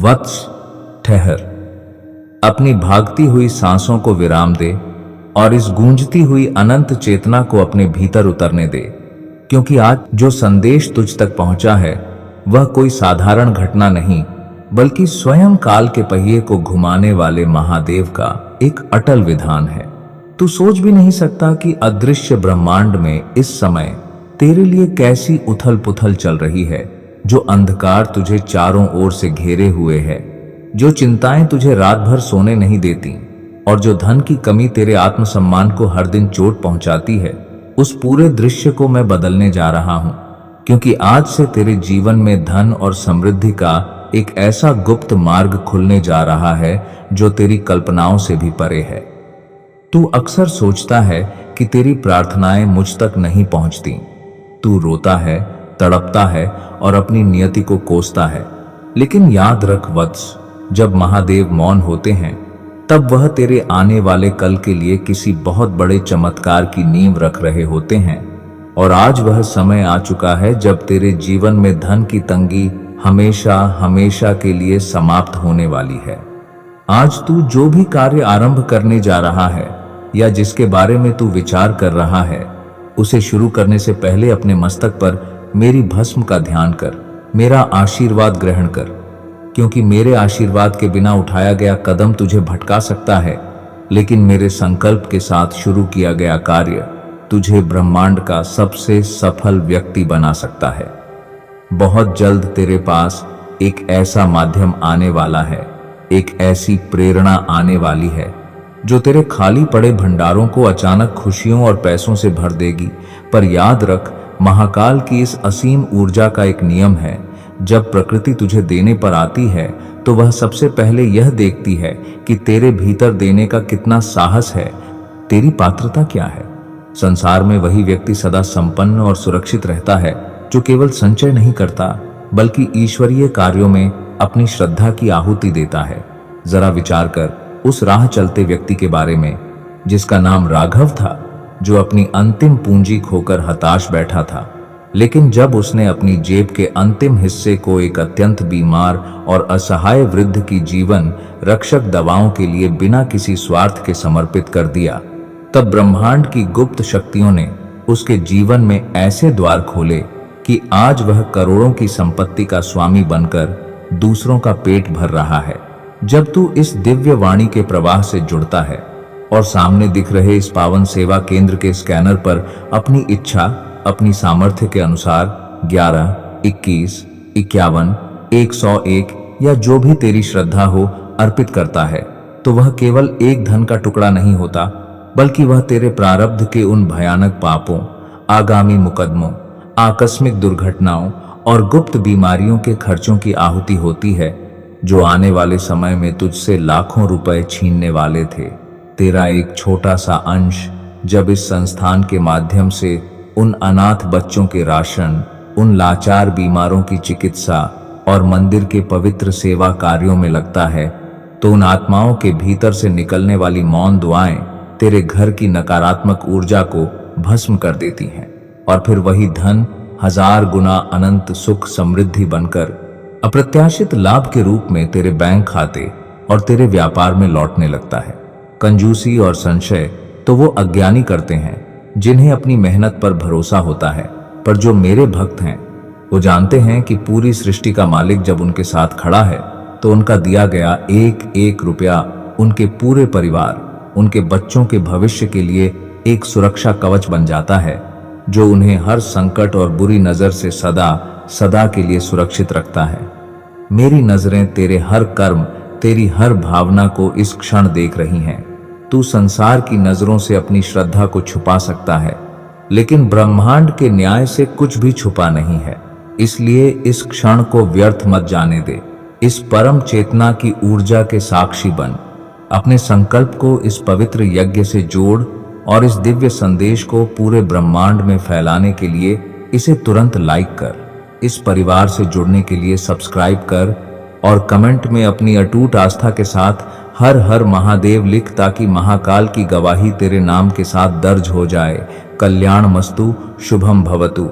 वत्स, ठहर, अपनी भागती हुई सांसों को विराम दे और इस गूंजती हुई अनंत चेतना को अपने भीतर उतरने दे, क्योंकि आज जो संदेश तुझ तक पहुंचा है वह कोई साधारण घटना नहीं, बल्कि स्वयं काल के पहिए को घुमाने वाले महादेव का एक अटल विधान है। तू सोच भी नहीं सकता कि अदृश्य ब्रह्मांड में इस समय तेरे लिए कैसी उथल पुथल चल रही है। जो अंधकार तुझे चारों ओर से घेरे हुए है, जो चिंताएं तुझे रात भर सोने नहीं देती और जो धन की कमी तेरे आत्मसम्मान को हर दिन चोट पहुंचाती है, उस पूरे दृश्य को मैं बदलने जा रहा हूं, क्योंकि आज से तेरे जीवन में धन और समृद्धि का एक ऐसा गुप्त मार्ग खुलने जा रहा है जो तेरी कल्पनाओं से भी परे है। तू अक्सर सोचता है कि तेरी प्रार्थनाएं मुझ तक नहीं पहुंचती। तू रोता है, तड़पता है और अपनी नियति को कोसता है, लेकिन याद रख वत्स, जब महादेव मौन होते हैं तब वह तेरे आने वाले कल के लिए किसी बहुत बड़े चमत्कार की नींव रख रहे होते हैं। और आज वह समय आ चुका है जब तेरे जीवन में धन की तंगी हमेशा हमेशा के लिए समाप्त होने वाली है। आज तू जो भी कार्य आरंभ करने जा रहा है या जिसके बारे में तू विचार कर रहा है, उसे शुरू करने से पहले अपने मस्तक पर मेरी भस्म का ध्यान कर, मेरा आशीर्वाद ग्रहण कर, क्योंकि मेरे आशीर्वाद के बिना उठाया गया कदम तुझे भटका सकता है, लेकिन मेरे संकल्प के साथ शुरू किया गया कार्य तुझे ब्रह्मांड का सबसे सफल व्यक्ति बना सकता है। बहुत जल्द तेरे पास एक ऐसा माध्यम आने वाला है, एक ऐसी प्रेरणा आने वाली है जो तेरे खाली पड़े भंडारों को अचानक खुशियों और पैसों से भर देगी। पर याद रख, महाकाल की इस असीम ऊर्जा का एक नियम है, जब प्रकृति तुझे देने पर आती है तो वह सबसे पहले यह देखती है कि तेरे भीतर देने का कितना साहस है, तेरी पात्रता क्या है। संसार में वही व्यक्ति सदा संपन्न और सुरक्षित रहता है जो केवल संचय नहीं करता, बल्कि ईश्वरीय कार्यों में अपनी श्रद्धा की आहुति देता है। जरा विचार कर उस राह चलते व्यक्ति के बारे में जिसका नाम राघव था, जो अपनी अंतिम पूंजी खोकर हताश बैठा था, लेकिन जब उसने अपनी जेब के अंतिम हिस्से को एक अत्यंत बीमार और असहाय वृद्ध की जीवन रक्षक दवाओं के लिए बिना किसी स्वार्थ के समर्पित कर दिया, तब ब्रह्मांड की गुप्त शक्तियों ने उसके जीवन में ऐसे द्वार खोले कि आज वह करोड़ों की संपत्ति का स्वामी बनकर दूसरों का पेट भर रहा है। जब तू इस दिव्य वाणी के प्रवाह से जुड़ता है और सामने दिख रहे इस पावन सेवा केंद्र के स्कैनर पर अपनी इच्छा, अपनी सामर्थ्य के अनुसार 11, 21, 51, 101 या जो भी तेरी श्रद्धा हो अर्पित करता है, तो वह केवल एक धन का टुकड़ा नहीं होता, बल्कि वह तेरे प्रारब्ध के उन भयानक पापों, आगामी मुकदमों, आकस्मिक दुर्घटनाओं और गुप्त बीमारियों के खर्चों की आहुति होती है, जो आने वाले समय में तुझसे लाखों रुपए छीनने वाले थे। तेरा एक छोटा सा अंश जब इस संस्थान के माध्यम से उन अनाथ बच्चों के राशन, उन लाचार बीमारों की चिकित्सा और मंदिर के पवित्र सेवा कार्यों में लगता है, तो उन आत्माओं के भीतर से निकलने वाली मौन दुआएं तेरे घर की नकारात्मक ऊर्जा को भस्म कर देती हैं, और फिर वही धन 1000 गुना अनंत सुख समृद्धि बनकर अप्रत्याशित लाभ के रूप में तेरे बैंक खाते और तेरे व्यापार में लौटने लगता है। कंजूसी और संशय तो वो अज्ञानी करते हैं जिन्हें अपनी मेहनत पर भरोसा होता है, पर जो मेरे भक्त हैं वो जानते हैं कि पूरी सृष्टि का मालिक जब उनके साथ खड़ा है तो उनका दिया गया एक एक रुपया उनके पूरे परिवार, उनके बच्चों के भविष्य के लिए एक सुरक्षा कवच बन जाता है, जो उन्हें हर संकट और बुरी नजर से सदा सदा के लिए सुरक्षित रखता है। मेरी नजरें तेरे हर कर्म, तेरी हर भावना को इस क्षण देख रही हैं। तू संसार की नजरों से अपनी श्रद्धा को छुपा सकता है, लेकिन ब्रह्मांड के न्याय से कुछ भी छुपा नहीं है। इसलिए इस क्षण को व्यर्थ मत जाने दे। इस परम चेतना की ऊर्जा के साक्षी बन। अपने संकल्प को इस पवित्र यज्ञ से जोड़ और इस दिव्य संदेश को पूरे ब्रह्मांड में फैलाने के लिए इसे तुरंत लाइक कर। इस परिवार से जुड़ने के लिए सब्सक्राइब कर और कमेंट में अपनी अटूट आस्था के साथ हर हर महादेव लिख, ताकि महाकाल की गवाही तेरे नाम के साथ दर्ज हो जाए। कल्याण मस्तु, शुभम भवतु।